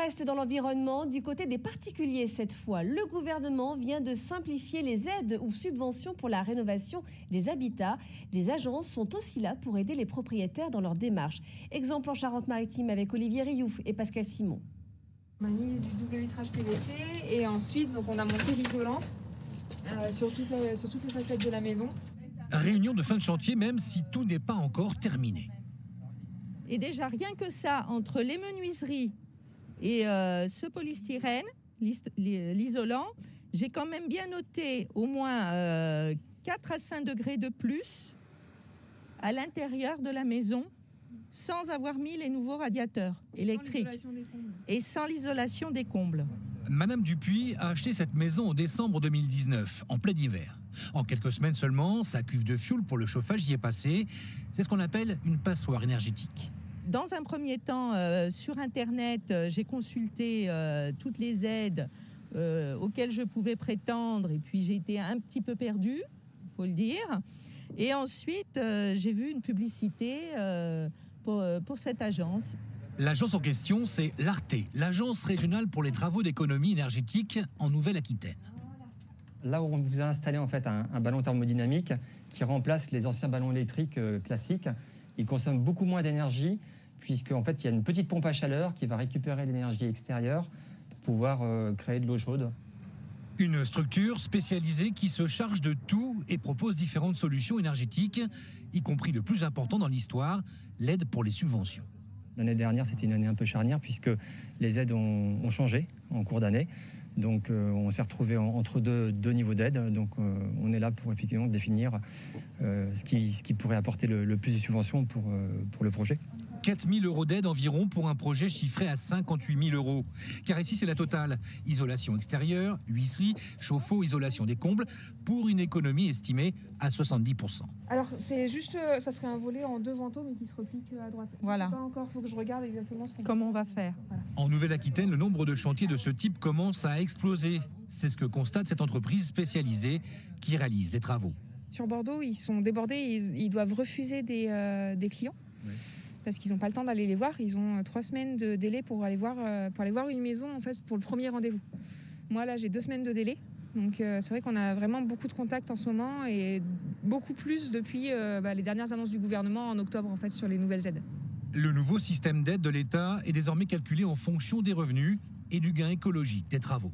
reste dans l'environnement, du côté des particuliers cette fois. Le gouvernement vient de simplifier les aides ou subventions pour la rénovation des habitats. Les agences sont aussi là pour aider les propriétaires dans leur démarche. Exemple en Charente-Maritime avec Olivier Riouf et Pascal Simon. On a mis du double vitrage PVC et ensuite donc on a monté l'isolant sur toutes les façades de la maison. Réunion de fin de chantier même si tout n'est pas encore terminé. Et déjà rien que ça, entre les menuiseries et ce polystyrène, l'isolant, j'ai quand même bien noté au moins 4 à 5 degrés de plus à l'intérieur de la maison, sans avoir mis les nouveaux radiateurs électriques et sans l'isolation des combles. Madame Dupuis a acheté cette maison en décembre 2019, en plein hiver. En quelques semaines seulement, sa cuve de fioul pour le chauffage y est passée. C'est ce qu'on appelle une passoire énergétique. Dans un premier temps, sur Internet, j'ai consulté toutes les aides auxquelles je pouvais prétendre et puis j'ai été un petit peu perdue, il faut le dire. Et ensuite, j'ai vu une publicité pour cette agence. L'agence en question, c'est l'ARTE, l'Agence régionale pour les travaux d'économie énergétique en Nouvelle-Aquitaine. Là où on vous a installé en fait un ballon thermodynamique qui remplace les anciens ballons électriques classiques. Il consomme beaucoup moins d'énergie puisqu'en fait il y a une petite pompe à chaleur qui va récupérer l'énergie extérieure pour pouvoir créer de l'eau chaude. Une structure spécialisée qui se charge de tout et propose différentes solutions énergétiques, y compris le plus important dans l'histoire, l'aide pour les subventions. L'année dernière, c'était une année un peu charnière puisque les aides ont changé en cours d'année. Donc on s'est retrouvé entre deux niveaux d'aide. Donc on est là pour effectivement définir ce qui pourrait apporter le plus de subventions pour le projet. 4 000 € d'aide environ pour un projet chiffré à 58 000 €. Car ici, c'est la totale. Isolation extérieure, huisserie, chauffe-eau, isolation des combles, pour une économie estimée à 70 %. Alors c'est juste, ça serait un volet en 2 vantaux mais qui se replique à droite. Voilà. Pas encore, faut que je regarde exactement comment on va faire. Voilà. En Nouvelle-Aquitaine, le nombre de chantiers de ce type commence à exploser. C'est ce que constate cette entreprise spécialisée qui réalise des travaux. Sur Bordeaux, ils sont débordés, ils doivent refuser des clients. Oui. Parce qu'ils n'ont pas le temps d'aller les voir. Ils ont 3 semaines de délai pour aller voir une maison en fait pour le premier rendez-vous. Moi là j'ai 2 semaines de délai. Donc c'est vrai qu'on a vraiment beaucoup de contacts en ce moment et beaucoup plus depuis les dernières annonces du gouvernement en octobre en fait sur les nouvelles aides. Le nouveau système d'aide de l'État est désormais calculé en fonction des revenus et du gain écologique des travaux.